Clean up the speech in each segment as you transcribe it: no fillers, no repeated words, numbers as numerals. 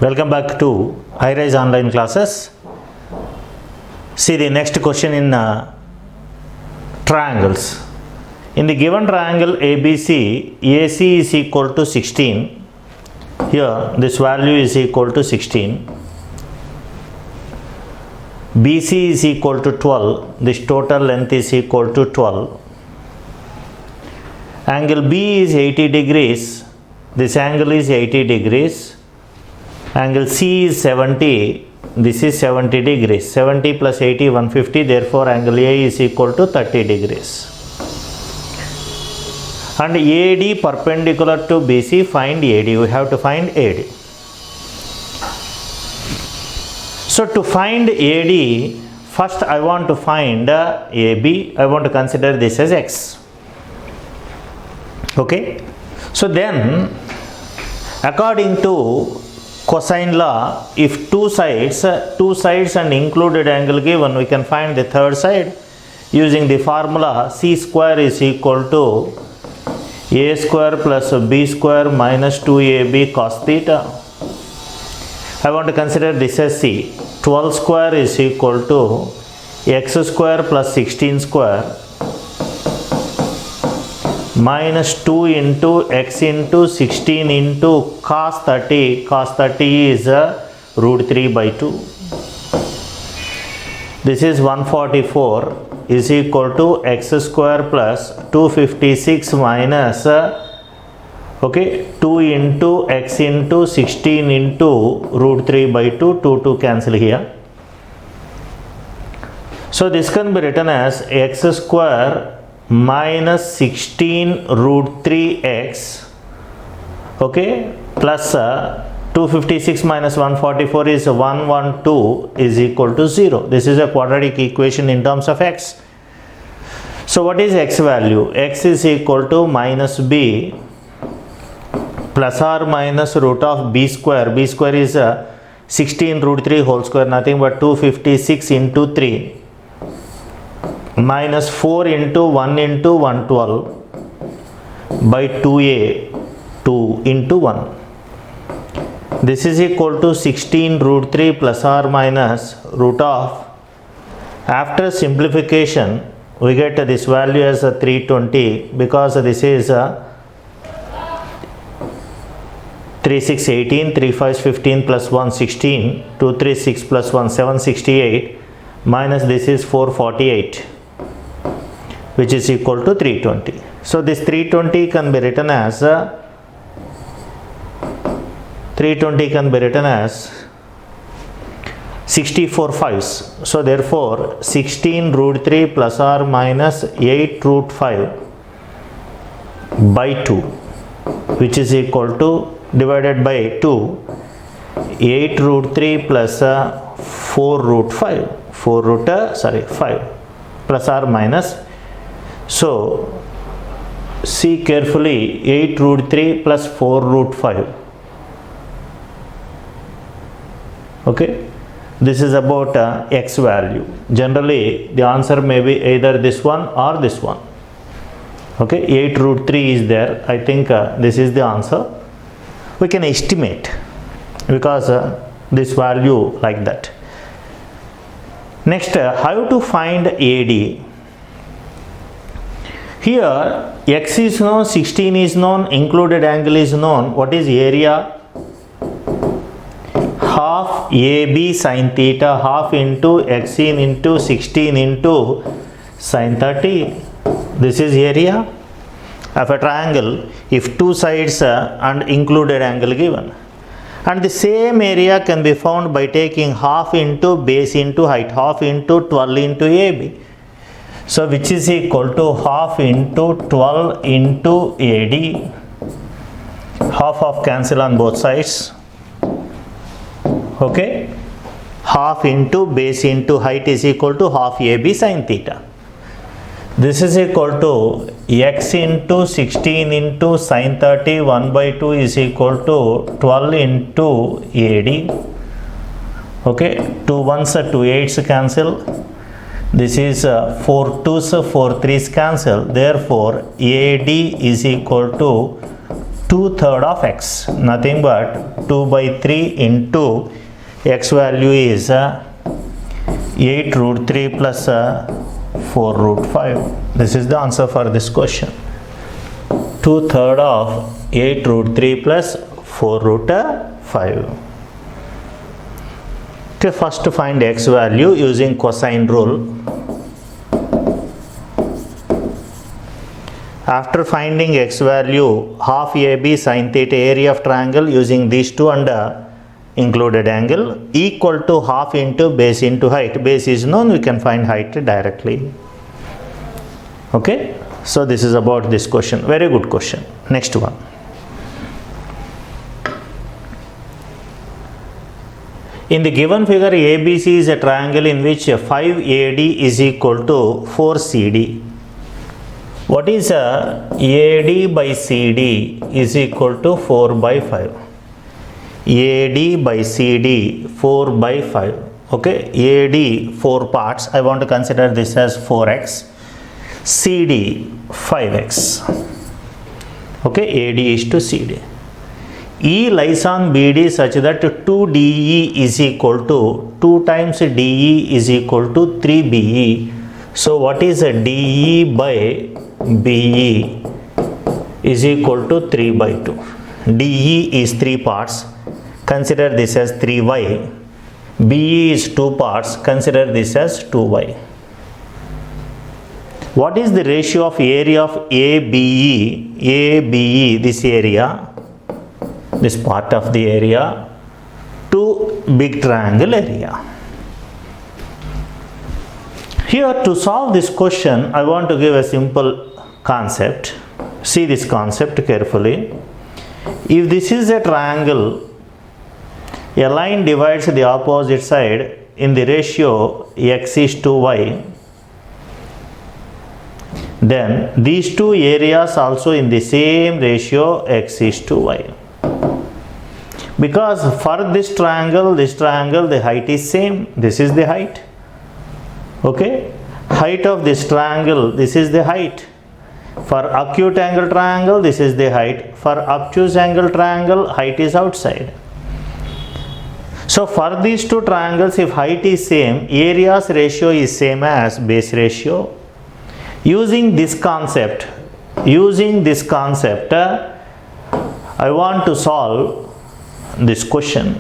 Welcome back to iRise online classes. See the next question in triangles. In the given triangle ABC, AC is equal to 16. Here this value is equal to 16. BC is equal to 12. This total length is equal to 12. Angle B is 80 degrees. This angle is 80 degrees. Angle C is 70. This is 70 degrees. 70 plus 80, 150. Therefore, angle A is equal to 30 degrees. And AD perpendicular to BC, find AD. We have to find AD. So, to find AD, first I want to find AB. I want to consider this as X. Okay. So, then according to cosine law, if two sides and included angle given, we can find the third side using the formula C square is equal to A square plus B square minus 2AB cos theta. I want to consider this as C. 12 square is equal to X square plus 16 square minus 2 into X into 16 into cos 30. Cos 30 is root 3 by 2. This is 144 is equal to X square plus 256 minus 2 into X into 16 into root 3 by 2. 2 cancel here. So this can be written as X square minus 16 root 3x plus 256 minus 144 is 112 is equal to 0. This is a quadratic equation in terms of x. So what is x value? X is equal to minus b plus or minus root of b square. B square is 16 root 3 whole square, nothing but 256 into 3 minus 4 into 1 into 112 by 2a 2 into 1. This is equal to 16 root 3 plus or minus root of, after simplification we get this value as 320 because this is 3 6 18, 3 5 15 plus 1 16, 2 3 6 plus 1 768 minus this is 448. Which is equal to 320. So this 320 can be written as 64 fives. So therefore 16 root 3 plus or minus 8 root 5 by 2, which is equal to, divided by 2, 8 root 3 plus 4 root 5 5 plus or minus. So see carefully, 8 root 3 plus 4 root 5. Okay, this is about x value. Generally the answer may be either this one or this one. Okay, 8 root 3 is there. I think this is the answer. We can estimate because this value like that. Next, how to find AD? Here x is known, 16 is known, included angle is known. What is area? Half AB sin theta, half into x in into 16 into sin 30. This is area of a triangle if two sides and included angle given. And the same area can be found by taking half into base into height, half into 12 into AB. So which is equal to half into 12 into AD. Half cancel on both sides. Okay. Half into base into height is equal to half AB sin theta. This is equal to x into 16 into sin 30 1 by 2 is equal to 12 into AD. Okay. 2 1s 2 8s cancel. This is 4 2s 4 3s cancel. Therefore AD is equal to 2/3 of x, nothing but 2 by 3 into x value is 8 root 3 plus 4 root 5. This is the answer for this question. 2/3 of 8 root 3 plus 4 root 5. Okay, first to find x value using cosine rule. After finding x value, half AB sin theta area of triangle using these two and included angle equal to half into base into height. Base is known, we can find height directly. Okay, so this is about this question. Very good question. Next one. In the given figure, ABC is a triangle in which 5AD is equal to 4CD. What is AD by CD is equal to 4 by 5. AD by CD 4 by 5. Okay, AD 4 parts. I want to consider this as 4x. CD 5x. Okay, AD is to CD. E lies on BD such that 2DE is equal to 2 times DE is equal to 3BE. So what is a DE by BE is equal to 3 by 2. DE is 3 parts. Consider this as 3y. BE is 2 parts. Consider this as 2y. What is the ratio of area of ABE? ABE, this area, this part of the area, to big triangle area. Here, to solve this question, I want to give a simple concept. See this concept carefully. If this is a triangle, a line divides the opposite side in the ratio x is to y, then these two areas also in the same ratio x is to y. Because for this triangle, the height is same. This is the height. Okay, height of this triangle, this is the height. For acute angle triangle, this is the height. For obtuse angle triangle, height is outside. So for these two triangles, if height is same, areas ratio is same as base ratio. Using this concept, I want to solve this question.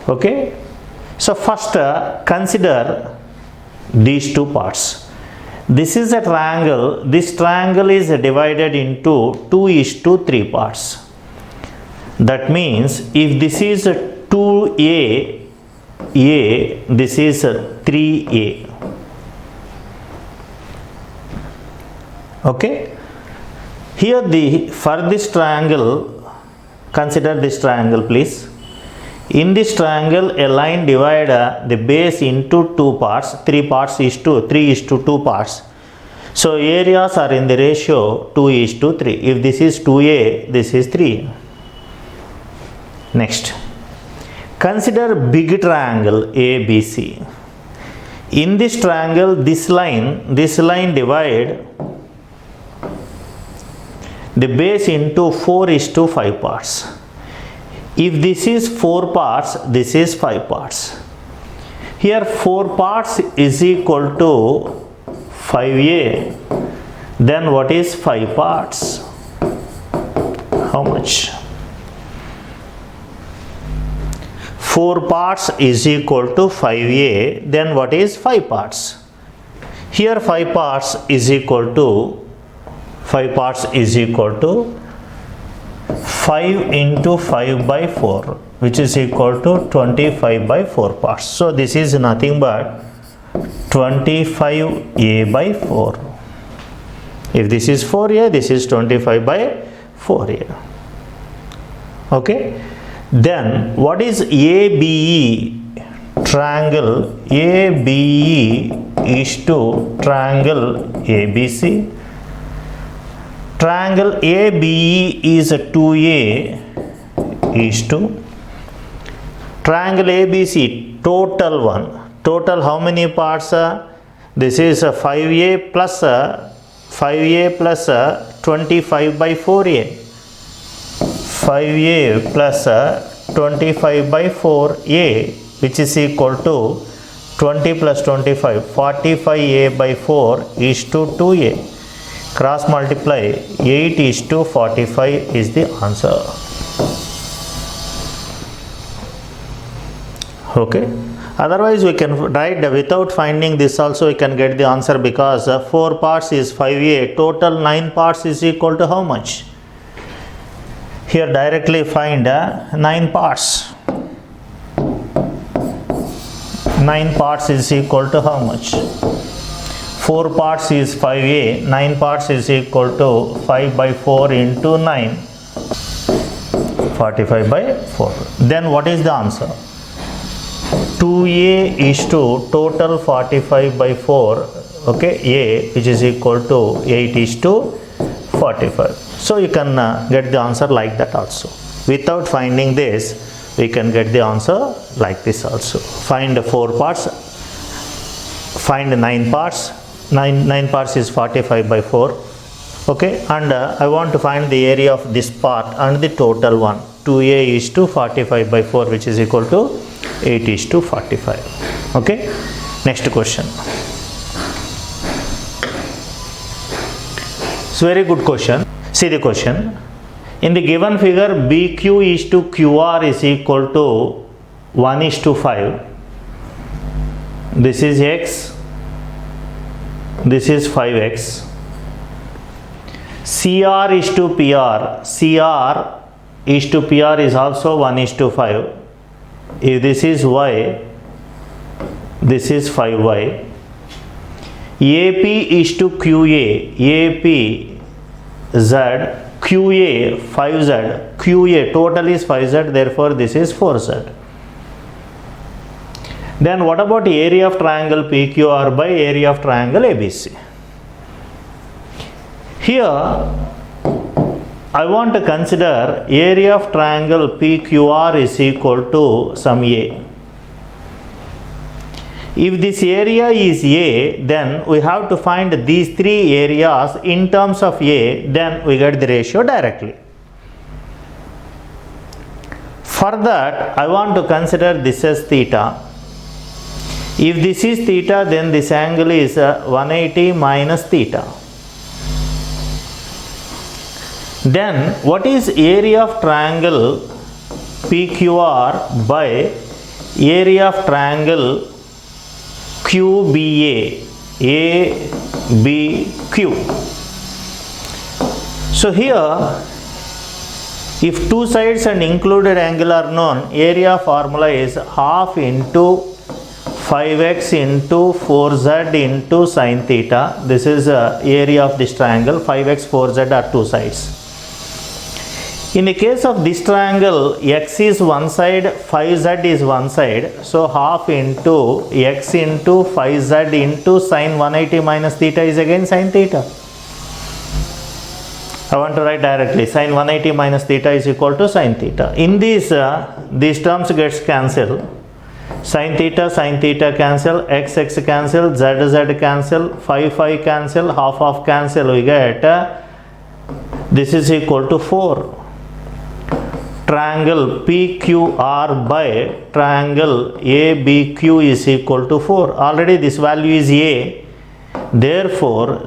Okay, so first consider these two parts. This is a triangle. This triangle is divided into 2:3 parts. That means if this is 2A, this is 3A. Okay, here for this triangle, consider this triangle please. In this triangle, a line divides the base into 2 parts. 3 parts is to 3 is to 2 parts. So areas are in the ratio 2:3. If this is 2A, this is 3. Next, consider big triangle ABC. In this triangle, this line divide the base into 4:5 parts. If this is 4 parts, this is 5 parts. Here 4 parts is equal to 5A. Then what is 5 parts? How much? 4 parts is equal to 5A. Then what is 5 parts? Here 5 parts is equal to 5 into 5 by 4, which is equal to 25 by 4 parts. So this is nothing but 25A by 4. If this is 4A, this is 25 by 4A. Okay, then what is ABE? Triangle ABE is to triangle ABC. Triangle ABE is a 2A is to triangle ABC, total one. Total how many parts? This is a 5A plus 5a plus 25 by 4a. 5a plus 25 by 4a, which is equal to 20 plus 25, 45a by 4 is to 2a. Cross multiply, 8 is to 45 is the answer. Okay. Otherwise we can write without finding this also we can get the answer, because 4 parts is 5a, total 9 parts is equal to how much? Here directly find 9 parts. 9 parts is equal to how much? 4 parts is 5a, 9 parts is equal to 5 by 4 into 9, 45 by 4. Then what is the answer? 2a is to total 45 by 4, okay, a, which is equal to 8 is to 45. So you can get the answer like that also. Without finding this, we can get the answer like this also. Find 4 parts, find 9 parts. 9 parts is 45 by 4, okay, and I want to find the area of this part and the total one. 2a is to 45 by 4, which is equal to 8 is to 45. Okay, next question. It's very good question. See the question. In the given figure, BQ is to QR is equal to 1 is to 5. This is x, this is 5x. CR is to PR, CR is to PR is also 1 is to 5. If this is y, this is 5y. AP is to QA, AP Z, QA 5Z, QA total is 5Z, therefore this is 4Z. Then what about the area of triangle PQR by area of triangle ABC? Here I want to consider area of triangle PQR is equal to some A. If this area is A, then we have to find these 3 areas in terms of A, then we get the ratio directly. For that, I want to consider this as theta. If this is theta, then this angle is 180 minus theta. Then what is area of triangle PQR by area of triangle QBA, ABQ? So here, if two sides and included angle are known, area formula is half into 5x into 4z into sin theta. This is area of this triangle. 5x, 4z are two sides. In the case of this triangle, x is one side, 5z is one side. So half into x into 5z into sin 180 minus theta is again sin theta. I want to write directly sin 180 minus theta is equal to sin theta. In these terms gets cancelled. Sin theta cancel, x cancel, z cancel, 5 cancel, half cancel, we get this is equal to 4. Triangle PQR by triangle ABQ is equal to 4. Already this value is A. Therefore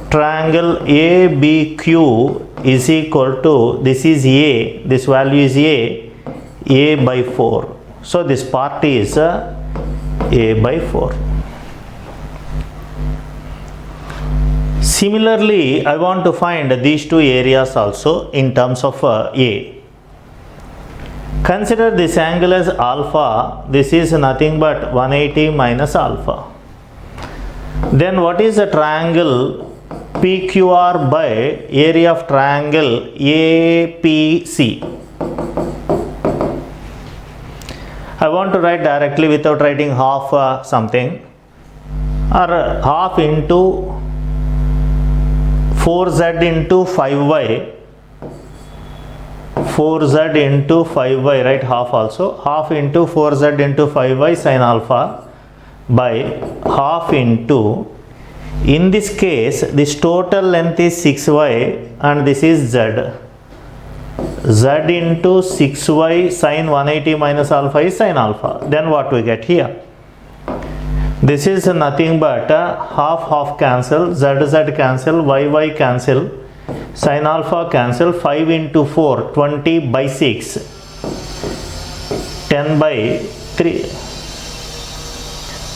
triangle ABQ is equal to, this is A, this value is A by 4. So this part is A by 4. Similarly, I want to find these two areas also in terms of A. Consider this angle as alpha. This is nothing but 180 minus alpha. Then what is the triangle PQR by area of triangle APC? I want to write directly without writing half something, or half into 4z into 5y, 4z into 5y, right, half also, half into 4z into 5y sin alpha by half into In this case, this total length is 6y and this is z. Z into 6y sine 180 minus alpha is sine alpha. Then what we get here? This is nothing but half cancel, z cancel, y cancel, sine alpha cancel, 5 into 4, 20 by 6, 10 by 3.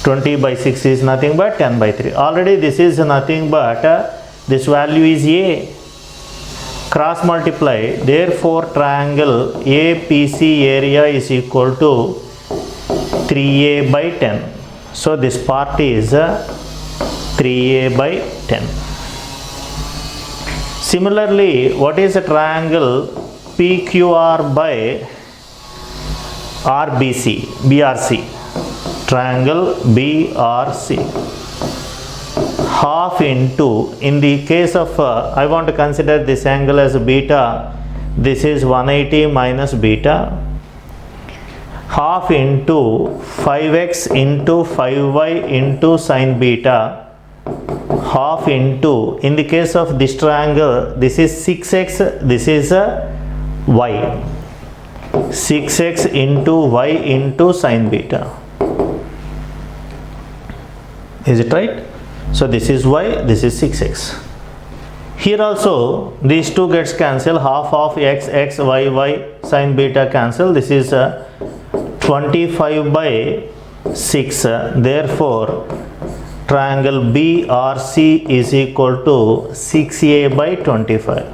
20 by 6 is nothing but 10 by 3. Already this is nothing but this value is a. Cross multiply, therefore triangle APC area is equal to 3a by 10. So this part is 3a by 10. Similarly, what is a triangle PQR by BRC? Triangle BRC. Half into, in the case of I want to consider this angle as beta, this is 180 minus beta, half into 5x into 5y into sine beta, half into, in the case of this triangle, this is 6x, this is y, 6x into y into sine beta. Is it right? So this is y, this is 6x. Here also these two gets cancelled, half of x, y sine beta cancel. This is 25 by 6. Therefore triangle BRC is equal to 6a by 25.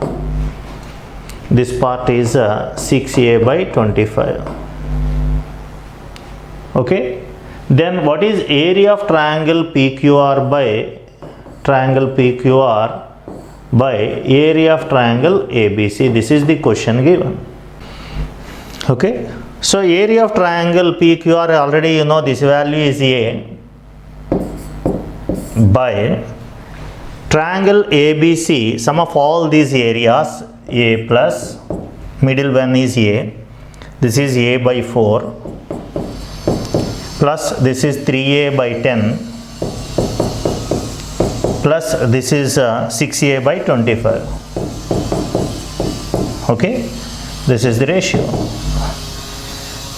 This part is 6a by 25. Okay. Then what is area of triangle PQR by area of triangle ABC? This is the question given. Okay. So area of triangle PQR, already you know this value is A, by triangle ABC, sum of all these areas, A plus, middle one is A, this is A by 4, plus this is 3a by 10, plus this is 6a by 25. Okay, this is the ratio.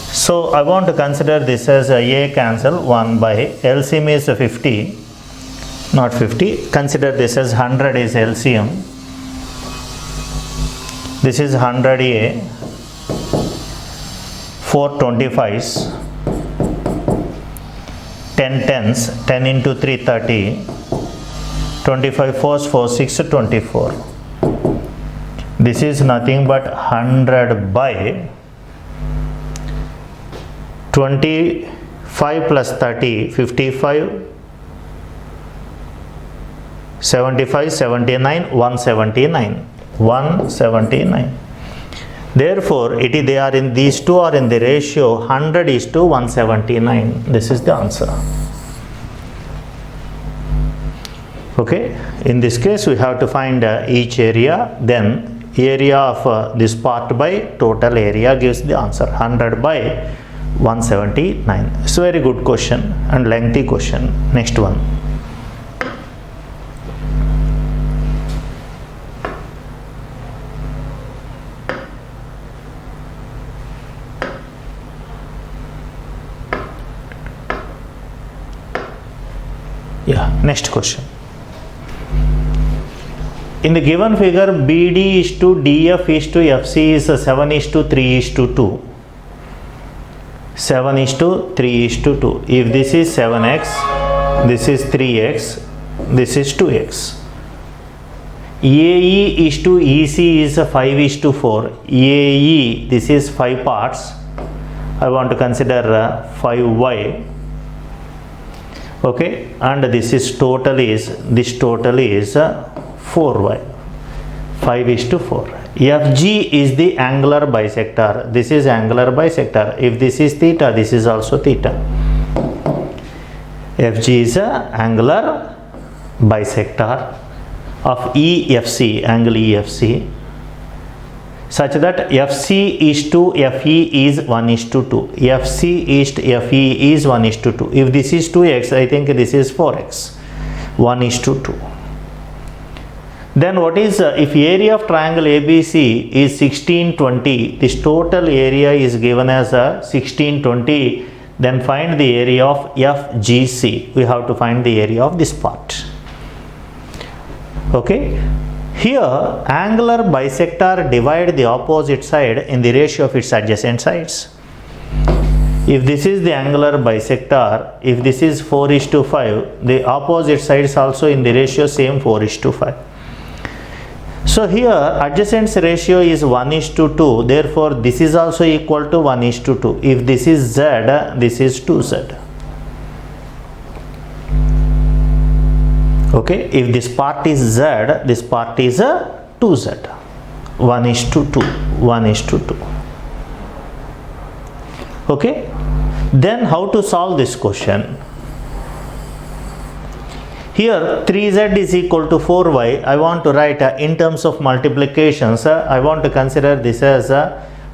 So I want to consider this as a cancel 1 by LCM is 50, not 50. Consider this as 100 is LCM. This is 100a, 4 25s, 10 tens, 10 into 3 30, 25 4s 4 6 24. This is nothing but 100 by 25 plus 30, 55, 75, 79, 179. 179. Therefore, they are in, these two are in the ratio 100 is to 179. This is the answer. Okay. In this case, we have to find each area. Then area of this part by total area gives the answer 100 by 179. It's a very good question and lengthy question. Next one. Yeah, next question. In the given figure, BD is to DF is to FC is 7 is to 3 is to 2. 7 is to 3 is to 2. If this is 7x, this is 3x, this is 2x. AE is to EC is 5 is to 4. AE, this is 5 parts. I want to consider 5y. Okay, and this total is 4y, 5 is to 4. FG is the angular bisector. This is angular bisector. If this is theta, this is also theta. FG is a angular bisector of EFC, angle EFC, such that FC is to FE is 1 is to 2. FC is to FE is 1 is to 2. If this is 2x, I think this is 4x. 1:2. Then what is if area of triangle ABC is 1620, this total area is given as 1620, then find the area of FGC. We have to find the area of this part. Okay, here angular bisector divide the opposite side in the ratio of its adjacent sides. If this is the angular bisector, if this is 4:5, the opposite sides also in the ratio same 4:5. So here adjacent ratio is 1:2, therefore this is also equal to 1:2. If this is Z, this is 2Z. Okay, if this part is Z, this part is a 2Z. 1:2, 1:2. Okay, then how to solve this question? Here 3Z is equal to 4Y. I want to write in terms of multiplications. I want to consider this as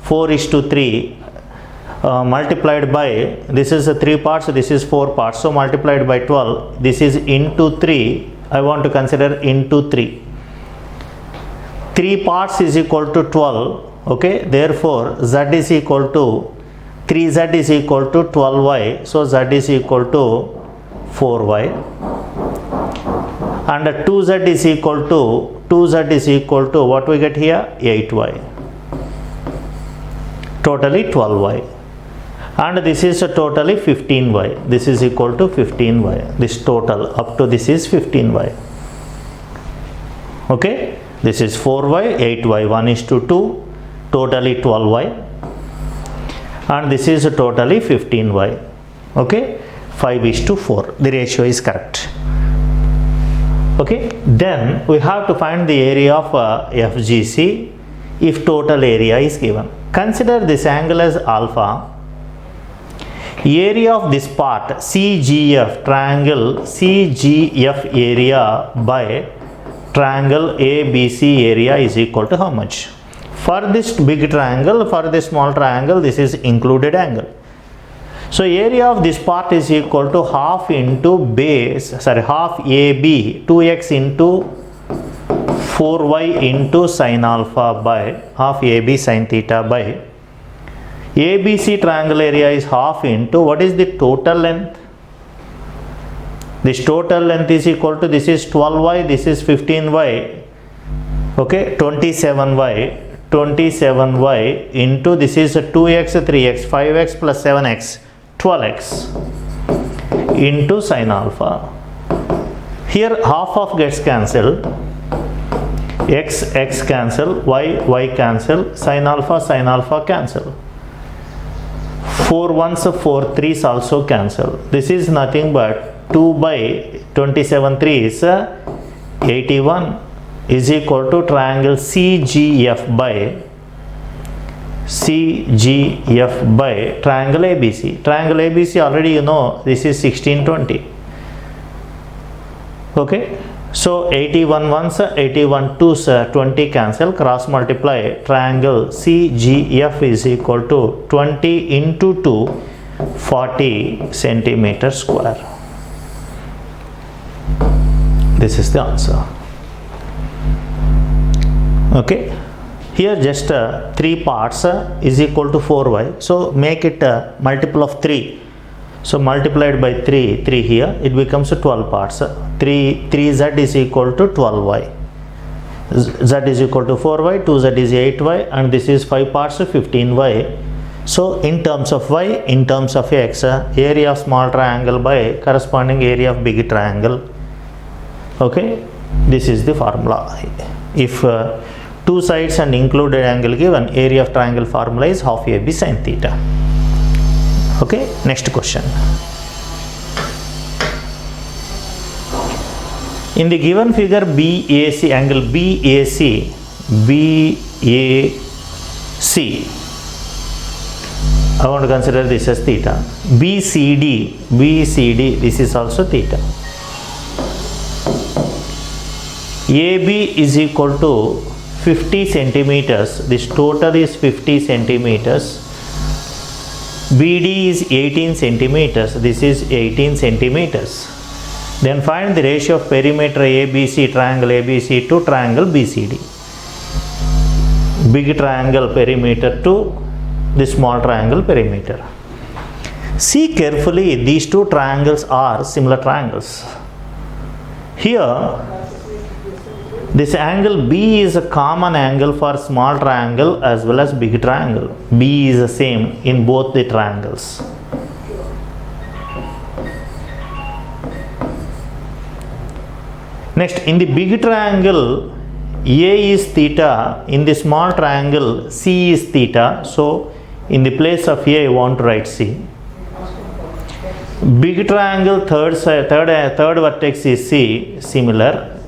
4:3 multiplied by, this is 3 parts, this is 4 parts, so multiplied by 12, this is into 3. I want to consider into 3. 3 parts is equal to 12. Okay, therefore Z is equal to 3Z is equal to 12Y, so Z is equal to 4Y, and 2Z is equal to what we get here, 8Y, totally 12Y, and this is totally 15Y. This is equal to 15Y. This total up to this is 15Y. Okay, this is 4Y, 8Y, 1:2, totally 12Y, and this is totally 15Y. Okay, 5:4. The ratio is correct. Okay, then we have to find the area of FGC if total area is given. Consider this angle as alpha. Area of this part CGF, triangle CGF area by triangle ABC area is equal to how much? For this big triangle, for this small triangle, this is included angle. So area of this part is equal to half into half AB, 2x into 4y into sin alpha by half AB sin theta by ABC triangle area is half into what is the total length? This total length is equal to, this is 12y, this is 15y, okay, 27y into this is 2x, 3x, 5x plus 7x, 12x into sin alpha. Here half of gets cancelled, x cancel, y cancel, sin alpha cancel. 4 1s 4 3s also cancel. This is nothing but 2 by 27 3s 81 is equal to triangle CGF by triangle ABC. Triangle ABC already you know, this is 1620. Okay, so 81 1s 81 2s 20 cancel, cross multiply, triangle CGF is equal to 20 into 2, 40 centimeter square. This is the answer. Okay, here just 3 parts is equal to 4y, so make it a multiple of 3. So multiplied by 3 here, it becomes 12 parts. 3z is equal to 12y, z is equal to 4y, 2z is 8y, and this is 5 parts 15y. So in terms of y, in terms of x, area of small triangle by corresponding area of big triangle. Okay, this is the formula. If 2 sides and included angle given, area of triangle formula is half AB sin theta. Okay, next question. In the given figure BAC, angle BAC, I want to consider this as theta. BCD, this is also theta. AB is equal to 50 centimeters. This total is 50 centimeters. BD is 18 centimeters. This is 18 centimeters. Then find the ratio of perimeter ABC, triangle ABC to triangle BCD. Big triangle perimeter to the small triangle perimeter. See carefully, these two triangles are similar triangles. Here, this angle B is a common angle for small triangle as well as big triangle. B is the same in both the triangles. Next, in the big triangle, A is theta, in the small triangle, C is theta. So, in the place of A, I want to write C. Big triangle, third vertex is C, similar.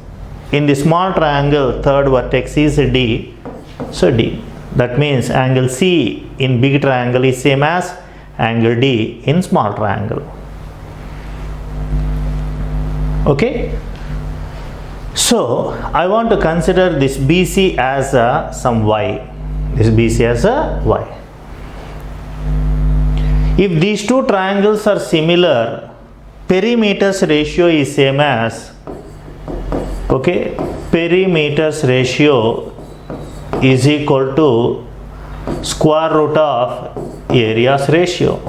In the small triangle, third vertex is D, so D. That means angle C in big triangle is same as angle D in small triangle. Okay? So, I want to consider this BC as some y. This BC as a y. If these two triangles are similar, perimeters ratio is same as, okay, perimeters ratio is equal to square root of areas ratio.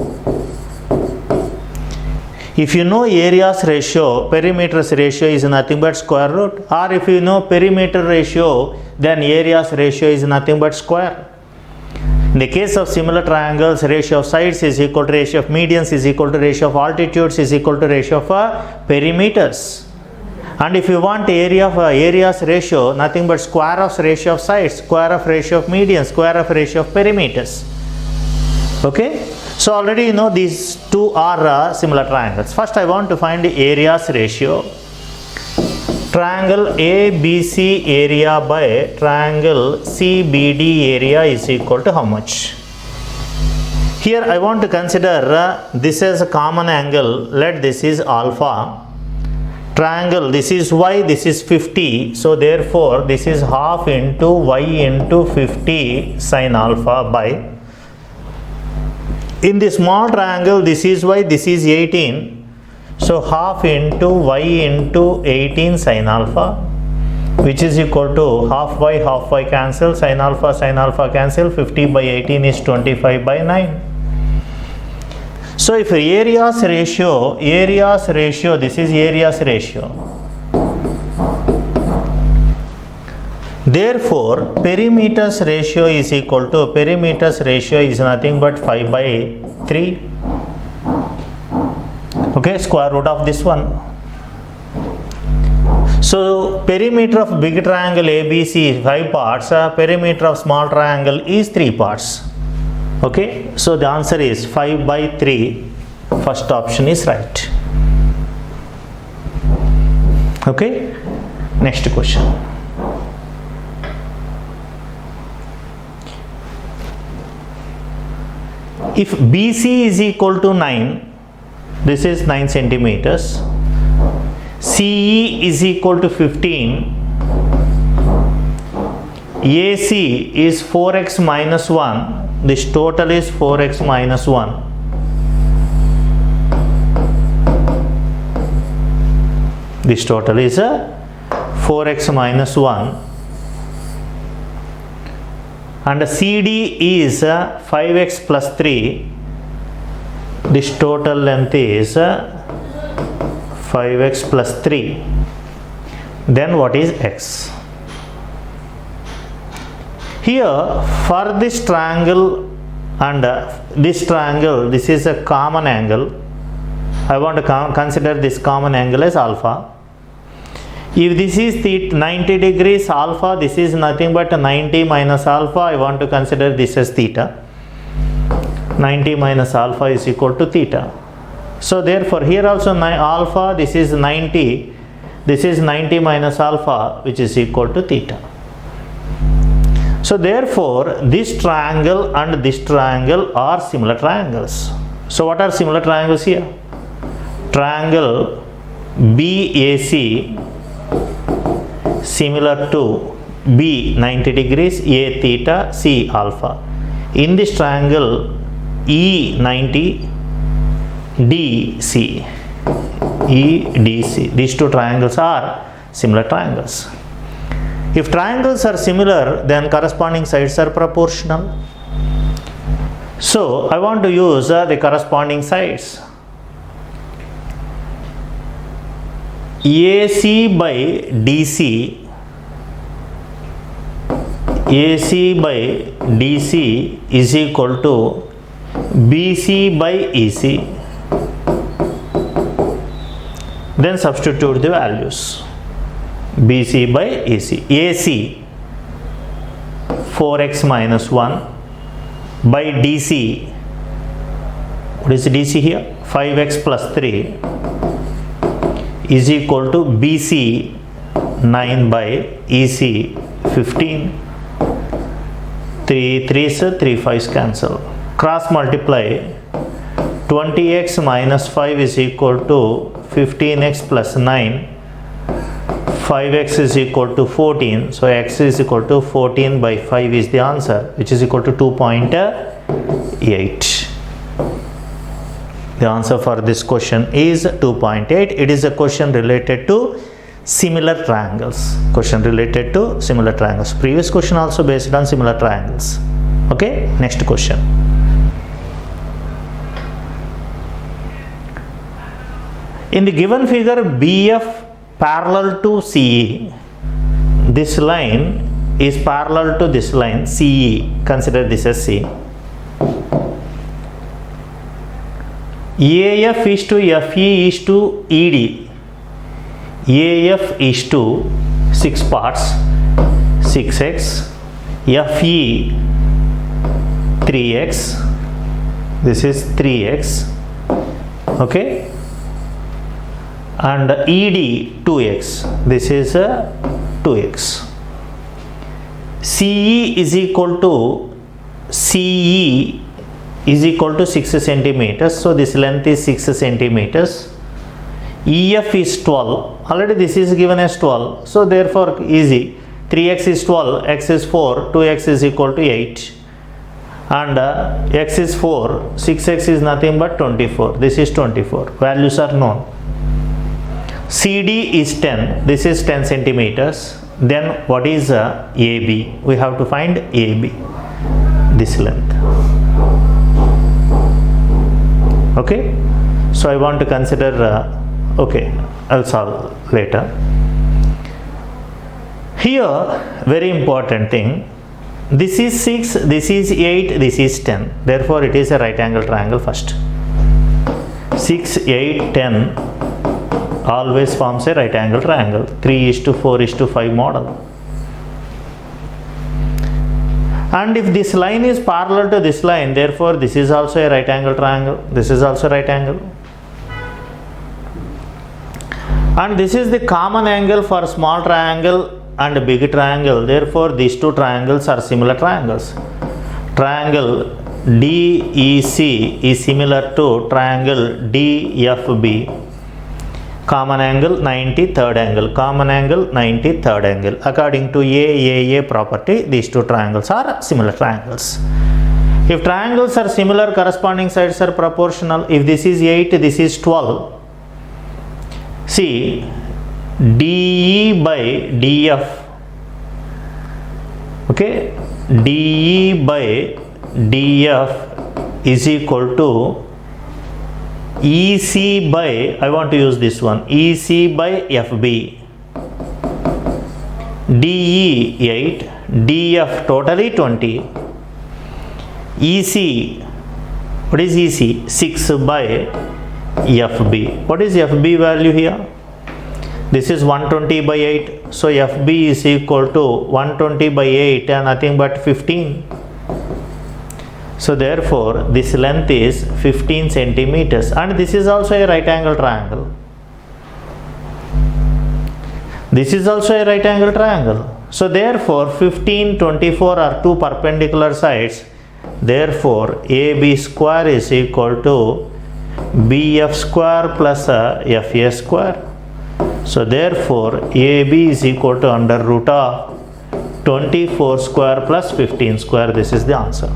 If you know areas ratio, perimeters ratio is nothing but square root, or if you know perimeter ratio, then areas ratio is nothing but square. In the case of similar triangles, ratio of sides is equal to ratio of medians is equal to ratio of altitudes is equal to ratio of perimeters. And if you want area of areas ratio, nothing but square of ratio of sides, square of ratio of medians, square of ratio of perimeters. Okay? So already you know these two are similar triangles. First I want to find the areas ratio. Triangle ABC area by triangle CBD area is equal to how much? Here I want to consider this as a common angle. Let this is alpha. Triangle, this is y, this is 50. So therefore this is half into y into 50 sin alpha by. In the small triangle, this is y, this is 18. So half into y into 18 sin alpha, which is equal to half y cancel, sin alpha cancel, 50 by 18 is 25 by 9. So if areas ratio, this is areas ratio. Therefore, perimeters ratio is equal to, perimeters ratio is nothing but 5 by 3. Okay, square root of this one. So, perimeter of big triangle ABC is 5 parts, perimeter of small triangle is 3 parts. Okay, so the answer is 5 by 3. First option is right. Okay, next question. If BC is equal to 9, this is 9 centimeters, CE is equal to 15, AC is 4x minus 1, this total is 4x minus 1. This total is 4x minus 1. And CD is 5x plus 3. This total length is 5x plus 3. Then what is x? Here for this triangle and this triangle, this is a common angle. I want to consider this common angle as alpha. If this is 90 degrees alpha, this is nothing but 90 minus alpha. I want to consider this as theta. 90 minus alpha is equal to theta. So therefore here also alpha, this is 90. This is 90 minus alpha, which is equal to theta. So therefore this triangle and this triangle are similar triangles. So what are similar triangles here? Triangle BAC similar to B 90 degrees, A theta, C alpha. In this triangle E 90, D C. EDC. These two triangles are similar triangles. If triangles are similar, then corresponding sides are proportional. So I want to use the corresponding sides. AC by DC, AC by DC is equal to BC by EC. Then substitute the values. BC by EC. AC 4x minus 1 by DC. What is DC here? 5x plus 3 is equal to BC 9 by EC 15. 3 3's 3 5's cancel. Cross multiply. 20x minus 5 is equal to 15x plus 9. 5x is equal to 14. So x is equal to 14 by 5 is the answer, which is equal to 2.8. The answer for this question is 2.8. It is a question related to similar triangles. Question related to similar triangles. Previous question also based on similar triangles. Okay, next question. In the given figure, BF parallel to CE, this line is parallel to this line CE. Consider this as C. AF is to FE is to ED. AF is to 6 parts, 6x, FE 3x, this is 3x, okay, and ED 2x, this is 2x. CE is equal to CE is equal to 6 centimeters, so this length is 6 centimeters. EF is 12, already this is given as 12, so therefore easy. 3x is 12, x is 4, 2x is equal to 8, and x is 4, 6x is nothing but 24, this is 24, values are known. CD is 10, this is 10 centimeters. Then what is AB? We have to find AB, this length. Okay, so I want to consider, okay, I'll solve later. Here, very important thing, this is 6, this is 8, this is 10. Therefore, it is a right angle triangle first. 6, 8, 10 always forms a right angle triangle. 3:4:5 model. And if this line is parallel to this line, therefore this is also a right angle triangle. This is also right angle. And this is the common angle for small triangle and big triangle. Therefore these two triangles are similar triangles. Triangle DEC is similar to triangle DFB. Common angle 90, third angle. Common angle 90, third angle. According to AAA property, these two triangles are similar triangles. If triangles are similar, corresponding sides are proportional. If this is 8, this is 12. See, DE by DF, okay, DE by DF is equal to EC by, I want to use this one, EC by FB. DE 8, DF totally 20. EC, what is EC? 6 by FB. What is FB value here? This is 120 by 8. So FB is equal to 120 by 8 and nothing but 15. So therefore this length is 15 centimeters, and this is also a right angle triangle. This is also a right angle triangle. So therefore 15, 24 are two perpendicular sides. Therefore AB square is equal to BF square plus FA square. So therefore AB is equal to under root of 24 square plus 15 square. This is the answer.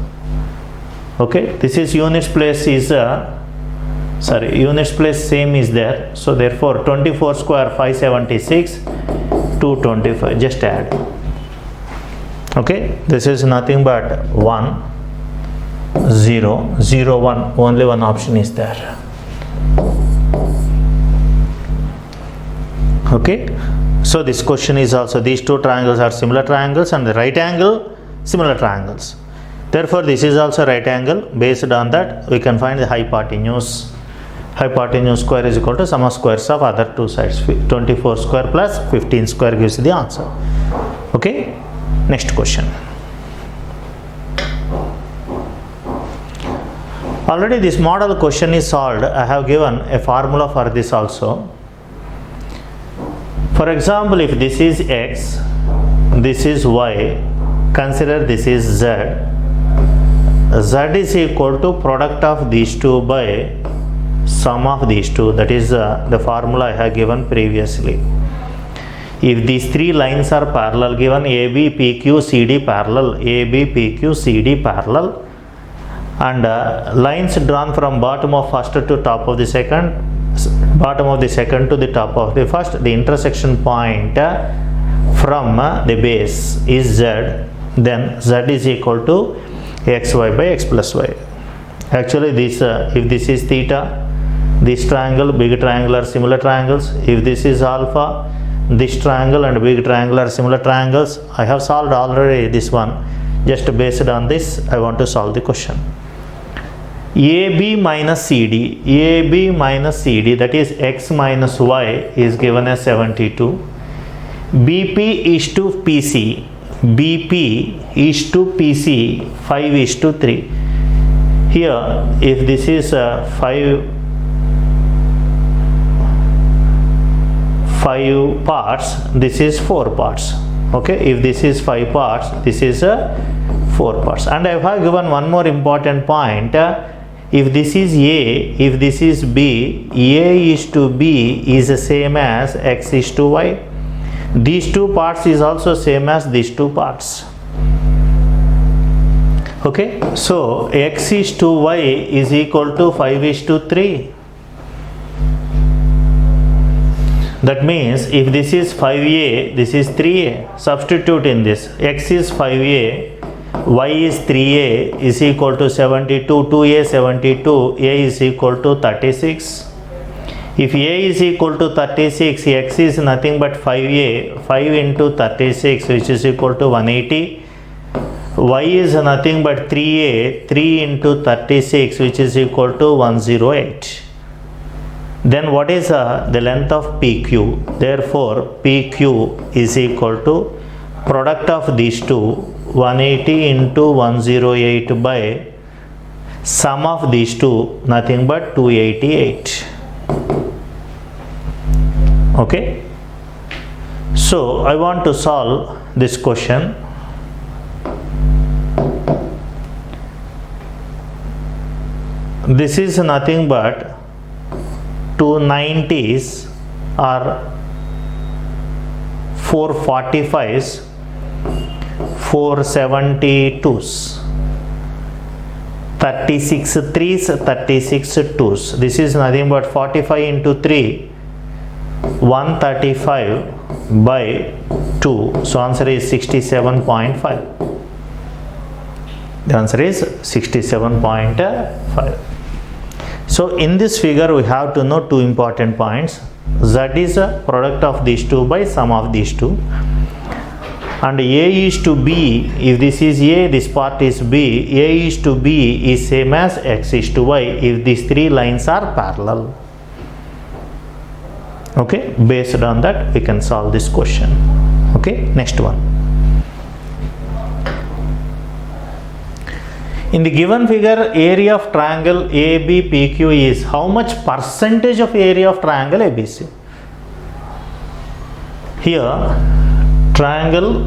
Okay, this is units place is sorry, units place same is there, so therefore 24 square 576, 225, just add. Okay, this is nothing but 1 0 0 1, only one option is there. Okay, so this question is also, these two triangles are similar triangles and the right angle similar triangles, therefore this is also right angle. Based on that we can find the hypotenuse. Hypotenuse square is equal to sum of squares of other two sides. 24 square plus 15 square gives the answer. Okay, next question. Already this model question is solved. I have given a formula for this also. For example, if this is x, this is y, consider this is z. Z is equal to product of these two by sum of these two. That is the formula I have given previously. If these three lines are parallel, given AB, PQ, CD parallel, AB, PQ, CD parallel, and lines drawn from bottom of first to top of the second, bottom of the second to the top of the first, the intersection point from the base is z, then z is equal to xy by x plus y. Actually this if this is theta, this triangle, big triangle are similar triangles. If this is alpha, this triangle and big triangle are similar triangles. I have solved already this one. Just based on this I want to solve the question. AB minus CD, AB minus CD, that is x minus y, is given as 72. BP is to PC, BP is to PC 5:3. Here if this is 5 parts, this is 4 parts. Okay, if this is 5 parts, this is 4 parts. And I have given one more important point. If this is A, if this is B, A is to B is the same as x is to y. These two parts is also same as these two parts. Okay, so x is to y is equal to 5:3. That means if this is 5a, this is 3a. Substitute in this. X is 5a, y is 3a is equal to 72, 2a 72, a is equal to 36. If a is equal to 36, x is nothing but 5a, 5 into 36, which is equal to 180. Y is nothing but 3a, 3 into 36, which is equal to 108. Then what is the length of PQ? Therefore, PQ is equal to product of these two, 180 into 108 by sum of these two, nothing but 288. Okay. So I want to solve this question. This is nothing but 290s or 445s, 472s, 36 3s, 36 2s. This is nothing but 45 into 3, 135 by 2. So answer is 67.5. The answer is 67.5. So in this figure we have to know two important points. Z is a product of these two by sum of these two, and A is to B. If this is A, this part is B. A is to B is same as X is to Y if these three lines are parallel. Okay, based on that we can solve this question. Okay, next one. In the given figure, area of triangle ABPQ is how much percentage of area of triangle ABC? Here, triangle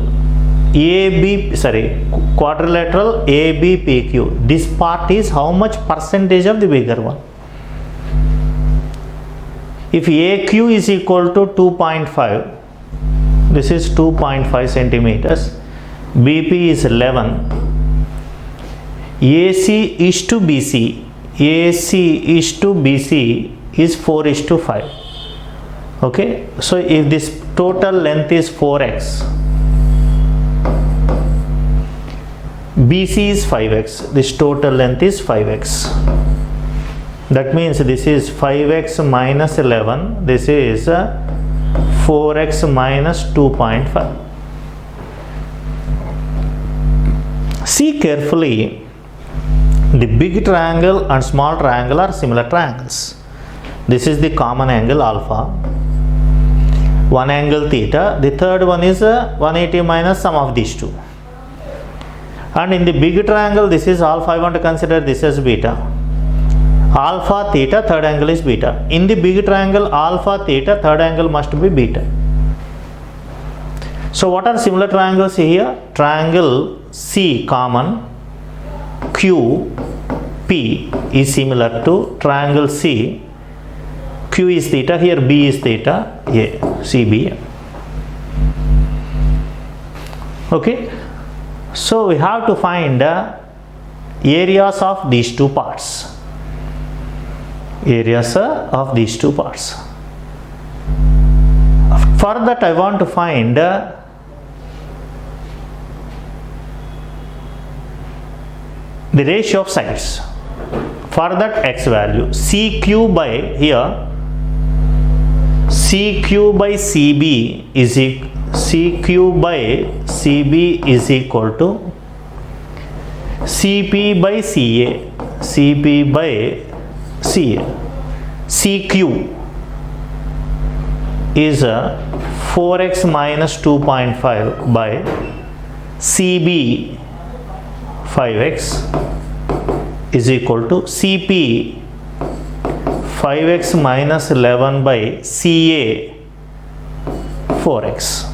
quadrilateral ABPQ. This part is how much percentage of the bigger one? If AQ is equal to 2.5, this is 2.5 centimeters, BP is 11. AC is to BC, AC is to BC is 4 is to 5. Okay, so if this total length is 4x, BC is 5x, this total length is 5x. That means this is 5x minus 11, this is 4x minus 2.5. See carefully, the big triangle and small triangle are similar triangles. This is the common angle alpha, one angle theta, the third one is 180 minus sum of these two. And in the big triangle, this is alpha, I want to consider this as beta. Alpha, theta, third angle is beta. In the big triangle, alpha, theta, third angle must be beta. So what are similar triangles here? Triangle C common, Q, P is similar to triangle C. Q is theta, here B is theta, A, CB. Okay. So we have to find areas of these two parts. Areas of these two parts. For that I want to find the ratio of sides. For that x value, CQ by here, CQ by CB is equal, CQ by CB is equal to CP by CA, CP by CA. CQ is 4x minus 2.5 by CB 5x is equal to CP 5x minus 11 by CA 4x.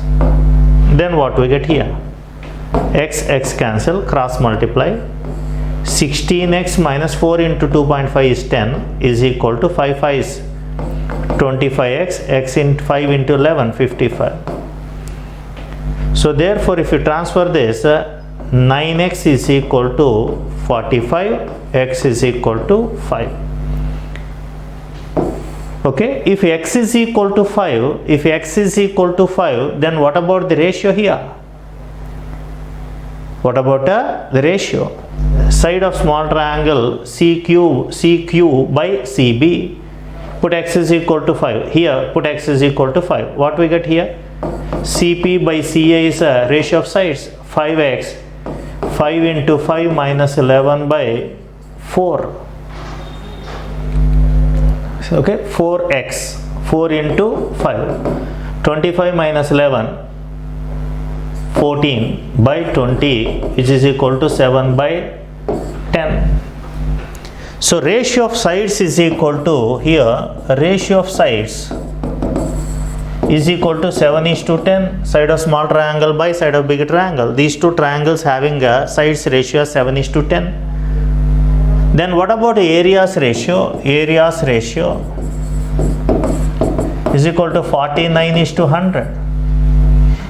Then what we get here? X cancel, cross multiply. 16x minus 4 into 2.5 is 10 is equal to 5 is 25x, x into 5 into 11, 55. So therefore if you transfer this, 9x is equal to 45, x is equal to 5. Okay, if x is equal to 5, then what about the ratio here? What about the ratio? Side of small triangle CQ by CB, put x is equal to 5. Here put x is equal to 5. What we get here? CP by CA is a ratio of sides, 5x, 5 into 5 minus 11 by 4. Okay, 4x, 4 into 5, 25 minus 11, 14 by 20, which is equal to 7 by 10. So ratio of sides is equal to, here ratio of sides is equal to 7 is to 10, side of small triangle by side of big triangle. These two triangles having a sides ratio 7 is to 10. Then what about areas ratio? Areas ratio is equal to 49 is to 100.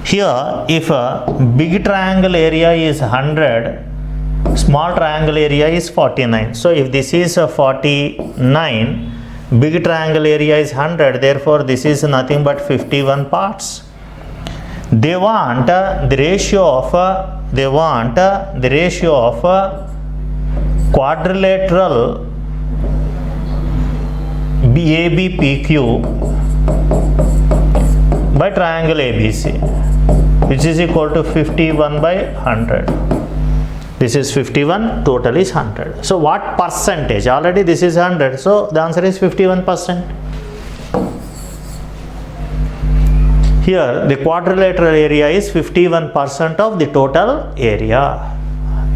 Here if a big triangle area is 100, small triangle area is 49. So if this is a 49, big triangle area is 100, therefore this is nothing but 51 parts. They want the ratio of quadrilateral ABPQ by triangle ABC, which is equal to 51 by 100. This is 51, total is 100. So what percentage? Already this is 100, so the answer is 51%. Here the quadrilateral area is 51% of the total area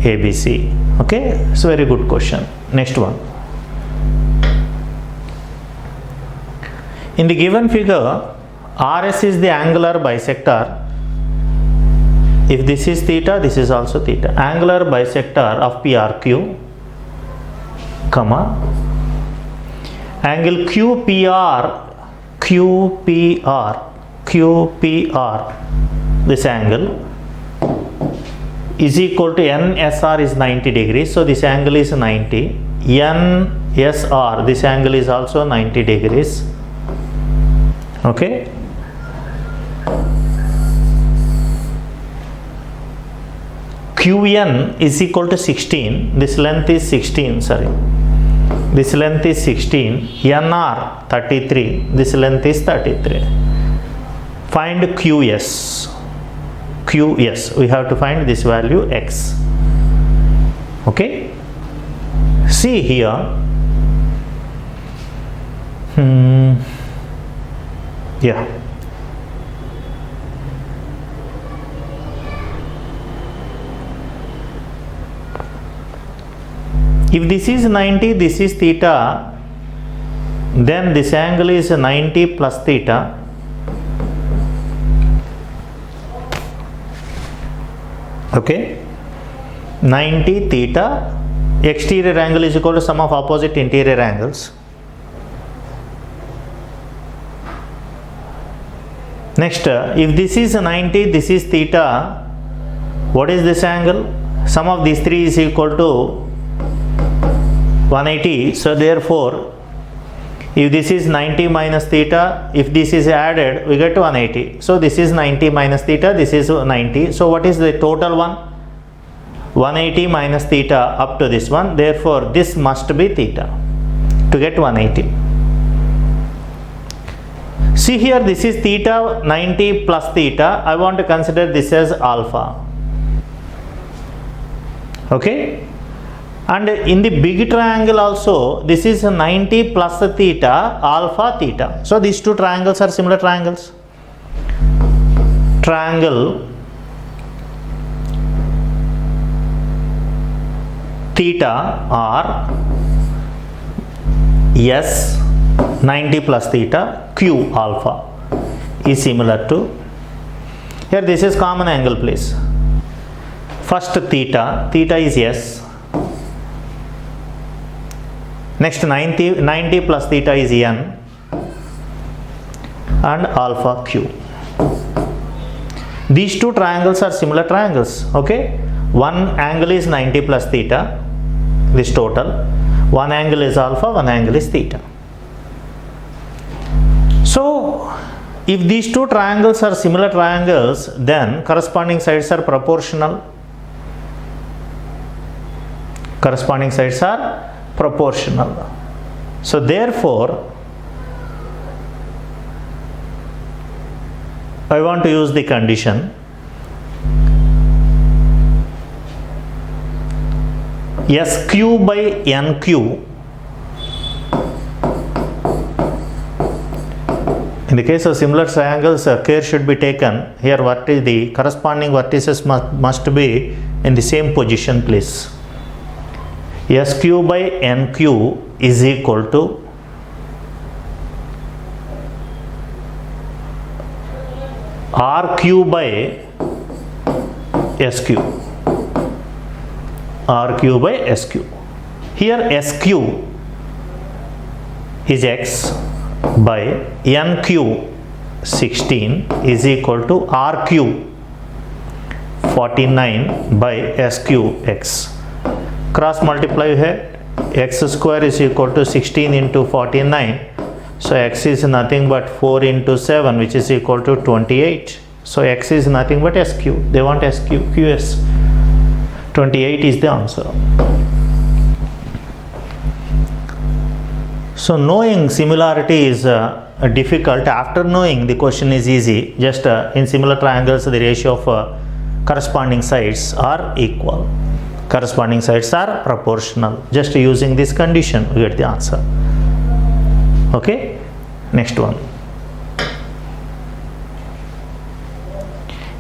ABC. Okay, so very good question. Next one. In the given figure, RS is the angular bisector. If this is theta, this is also theta. Angular bisector of PRQ, comma, angle QPR, this angle is equal to NSR is 90 degrees. So this angle is 90. SR, this angle is also 90 degrees. Okay. QN is equal to 16. This length is 16, sorry. This length is 16. NR 33. This length is 33. Find QS. QS. We have to find this value X. Okay. See here. Yeah. If this is 90, this is theta, then this angle is 90 plus theta. Okay. 90 theta. Exterior angle is equal to sum of opposite interior angles. Next, if this is 90, this is theta, what is this angle? Sum of these three is equal to 180. So therefore, if this is 90 minus theta, if this is added, we get 180. So this is 90 minus theta, this is 90. So what is the total one? 180 minus theta up to this one. Therefore, this must be theta to get 180. See here, this is theta 90 plus theta. I want to consider this as alpha. Okay. And in the big triangle also, this is 90 plus theta, alpha theta. So these two triangles are similar triangles. Triangle theta R S 90 plus theta Q alpha is similar to, here this is common angle please. First theta is S. Next 90 plus theta is N and alpha Q. These two triangles are similar triangles. Okay. One angle is 90 plus theta, this total. One angle is alpha, one angle is theta. So if these two triangles are similar triangles, then corresponding sides are proportional. Corresponding sides are proportional. So therefore, I want to use the condition SQ by NQ. In the case of similar triangles, care should be taken. Here what is the corresponding vertices must be in the same position please. SQ by NQ is equal to RQ by SQ. RQ by SQ. Here SQ is X by NQ 16 is equal to RQ 49 by SQ X. Cross multiply here, X square is equal to 16 into 49. So X is nothing but 4 into 7, which is equal to 28. So X is nothing but SQ. They want SQ, QS. 28 is the answer. So knowing similarity is difficult. After knowing, the question is easy. Just in similar triangles, the ratio of corresponding sides are equal. Corresponding sides are proportional. Just using this condition, we get the answer. Okay, next one.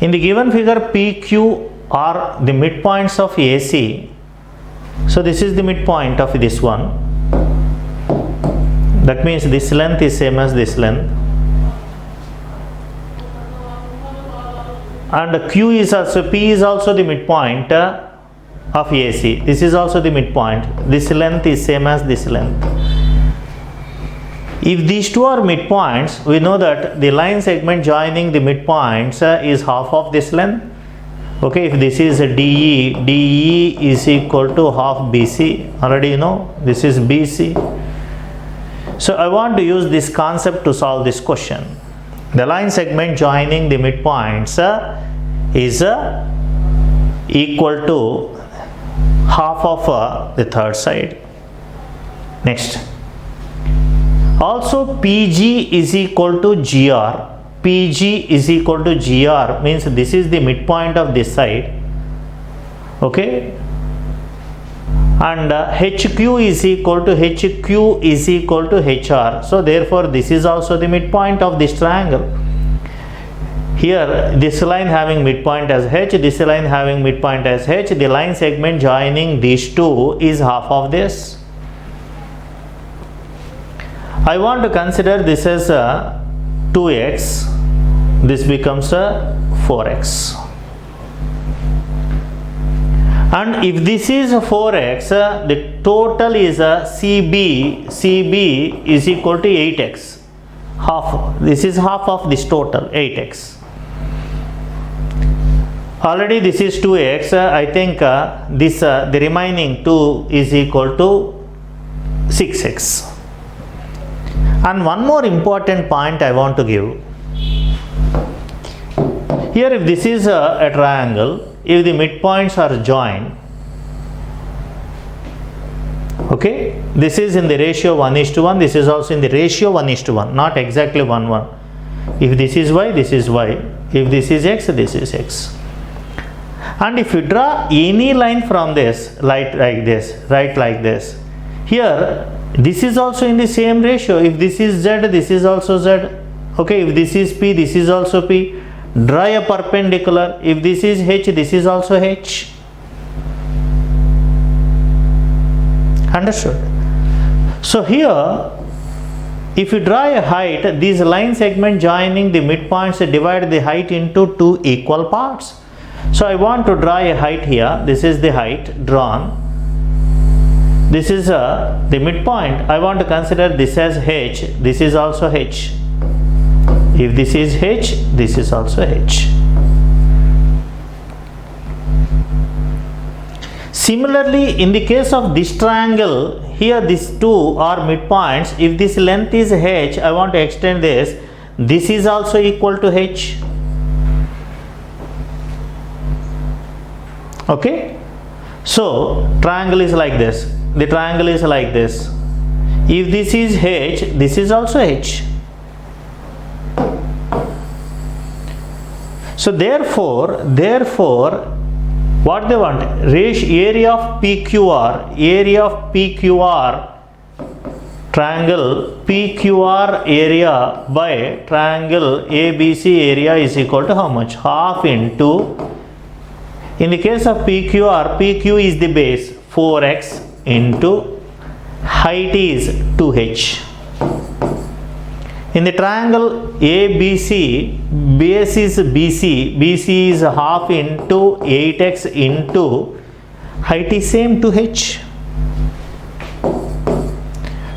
In the given figure, PQ are the midpoints of AC. So this is the midpoint of this one. That means this length is same as this length. And Q is also, P is also the midpoint of AC. This is also the midpoint. This length is same as this length. If these two are midpoints, we know that the line segment joining the midpoints is half of this length. Okay, if this is a DE, DE is equal to half BC. Already you know this is BC. So I want to use this concept to solve this question. The line segment joining the midpoints is equal to half of the third side. Next. Also PG is equal to GR. PG is equal to GR means this is the midpoint of this side. Okay. And HQ is equal to HR. So therefore this is also the midpoint of this triangle. Here this line having midpoint as H, this line having midpoint as H, the line segment joining these two is half of this. I want to consider this as 2x, this becomes 4x. And if this is 4x, the total is CB is equal to 8x. Half, this is half of this total, 8x. Already this is 2x, I think the remaining 2 is equal to 6x. And one more important point I want to give. Here if this is a triangle, if the midpoints are joined, okay, this is in the ratio 1:1, this is also in the ratio 1:1, not exactly 1:1. If this is y, this is y. If this is x, this is x. And if you draw any line from this, right like this, right like this, here this is also in the same ratio. If this is z, this is also z. Okay, if this is p, this is also p. Draw a perpendicular. If this is h, this is also h. Understood? So here, if you draw a height, these line segment joining the midpoints divide the height into two equal parts. So I want to draw a height here. This is the height drawn. This is the midpoint. I want to consider this as h. This is also h. If this is h, this is also h. Similarly, in the case of this triangle, here these two are midpoints. If this length is h, I want to extend this. This is also equal to h. Okay. So triangle is like this. The triangle is like this. If this is h, this is also h. So therefore, what they want? Area of PQR, triangle PQR area by triangle ABC area is equal to how much? Half into, in the case of PQR, PQ is the base, 4x into height is 2h. In the triangle ABC, base is BC, BC is half into 8x into height is same 2h.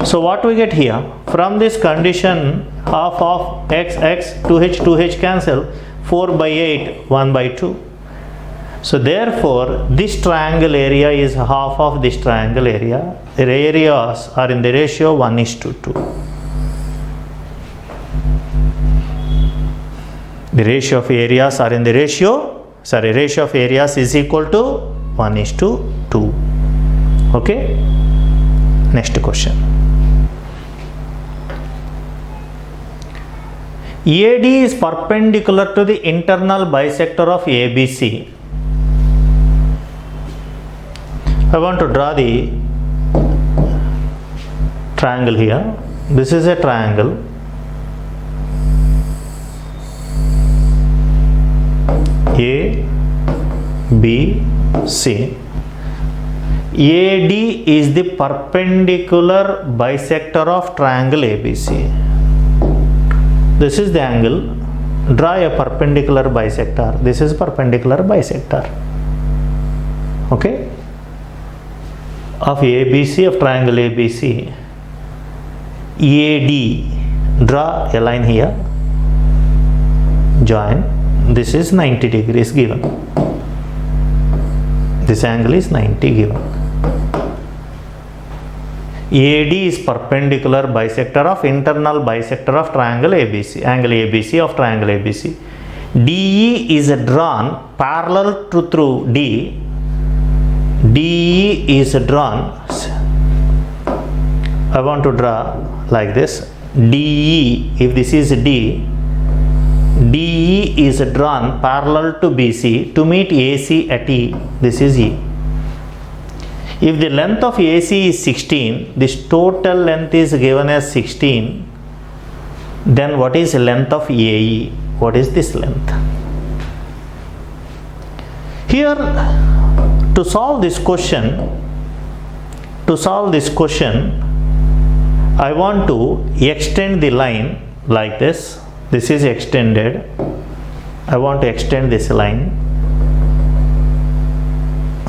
So what we get here? From this condition, half of x, 2h cancel, 4 by 8, 1 by 2. So therefore, this triangle area is half of this triangle area. The areas are in the ratio 1:2. The ratio of areas are in the ratio of areas is equal to 1:2. Okay. Next question. AD is perpendicular to the internal bisector of ABC. I want to draw the triangle here. This is a triangle. A, B, C. AD is the perpendicular bisector of triangle ABC. This is the angle. Draw a perpendicular bisector. This is perpendicular bisector. Okay. Of ABC, of triangle ABC. AD. Draw a line here. Join. This is 90 degrees given. This angle is 90 given. AD is perpendicular bisector of internal bisector of triangle ABC, angle ABC of triangle ABC. DE is drawn parallel to through D. DE is drawn, I want to draw like this. DE, if this is D, DE is drawn parallel to BC to meet AC at E. This is E. If the length of AC is 16, this total length is given as 16, then what is the length of AE? What is this length? Here, to solve this question, I want to extend the line like this. This is extended. I want to extend this line.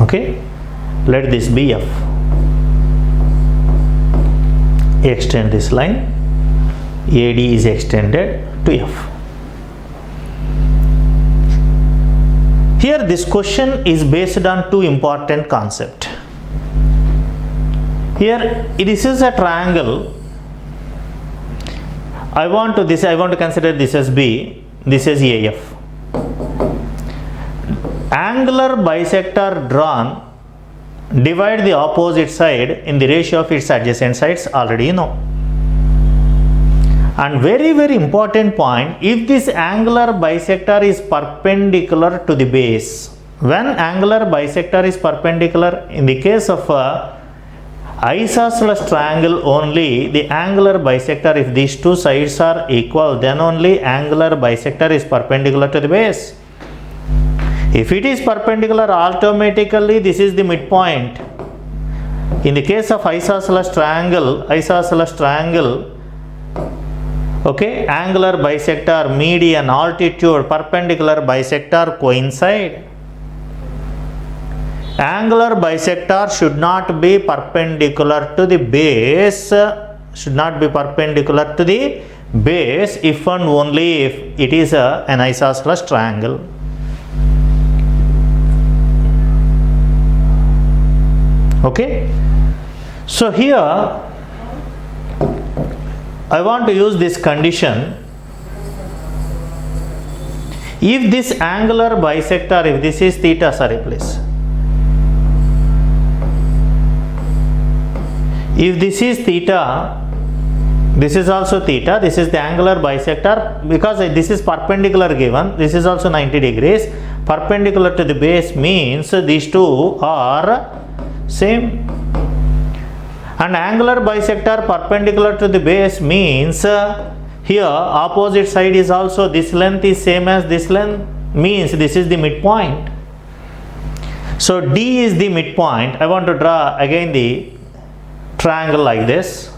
Okay. Let this be F. Extend this line. AD is extended to F. Here this question is based on two important concepts. Here this is a triangle. I want to consider this as B, this is AF. Angular bisector drawn divide the opposite side in the ratio of its adjacent sides, already you know. And very important point, if this angular bisector is perpendicular to the base, when angular bisector is perpendicular, in the case of isosceles triangle only, the angular bisector, if these two sides are equal, then only angular bisector is perpendicular to the base. If it is perpendicular, automatically this is the midpoint. In the case of isosceles triangle, okay, angular bisector, median, altitude, perpendicular bisector coincide. Angular bisector should not be perpendicular to the base, if and only if it is an isosceles triangle. Okay, so here I want to use this condition. If this angular bisector, if this is theta, if this is theta, this is also theta, this is the angular bisector, because this is perpendicular given, this is also 90 degrees, perpendicular to the base means these two are same. And angular bisector perpendicular to the base means here opposite side is also, this length is same as this length, means this is the midpoint. So D is the midpoint. I want to draw again the triangle like this.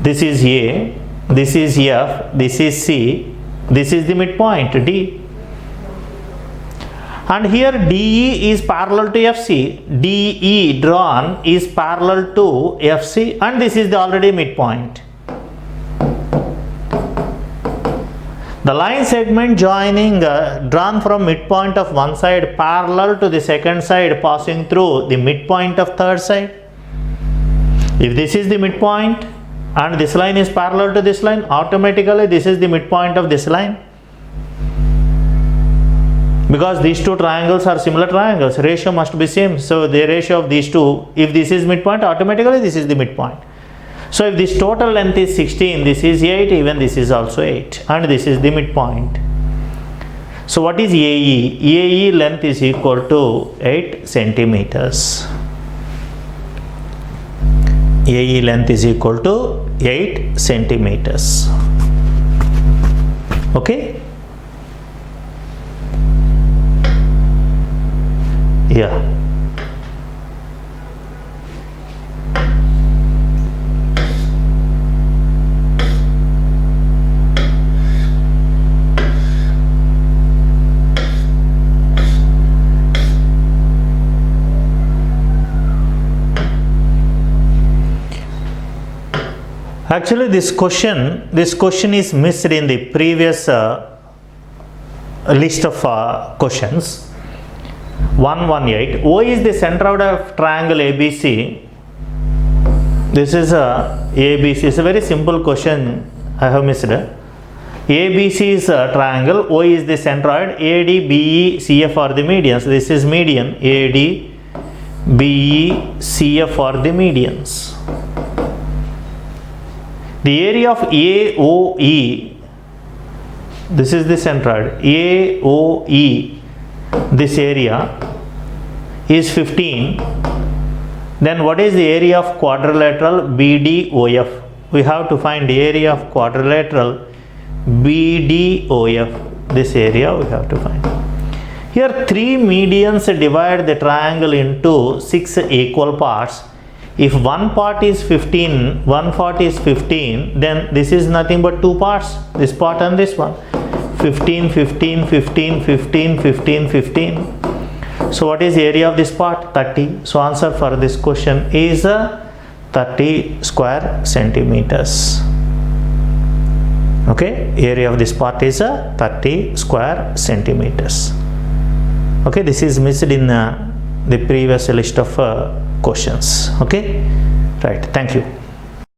This is A, this is F, this is C, this is the midpoint D. And here DE is parallel to FC. DE drawn is parallel to FC, and this is the already midpoint. The line segment joining drawn from midpoint of one side parallel to the second side passing through the midpoint of third side. If this is the midpoint and this line is parallel to this line, automatically this is the midpoint of this line. Because these two triangles are similar triangles, ratio must be same. So the ratio of these two, if this is midpoint, automatically this is the midpoint. So if this total length is 16, this is 8, even this is also 8, and this is the midpoint. So what is AE? AE length is equal to 8 centimeters. AE length is equal to 8 centimeters. Okay? Yeah. Actually, this question is missed in the previous list of questions. 118. O is the center of triangle ABC. This is a ABC. It's a very simple question I have missed. ABC is a triangle. O is the centroid. AD, BE, CF are the medians. This is median. AD, BE, CF are the medians. The area of AOE, this is the centroid. AOE, this area is 15. Then what is the area of quadrilateral BDOF? We have to find the area of quadrilateral BDOF. This area we have to find. Here 3 medians divide the triangle into 6 equal parts. If one part is 15, one part is 15, then this is nothing but 2 parts. This part and this one. 15, 15, 15, 15, 15, 15. So what is the area of this part? 30. So answer for this question is 30 square centimeters. Okay, area of this part is 30 square centimeters. Okay, this is missed in the previous list of questions. Okay, right. Thank you.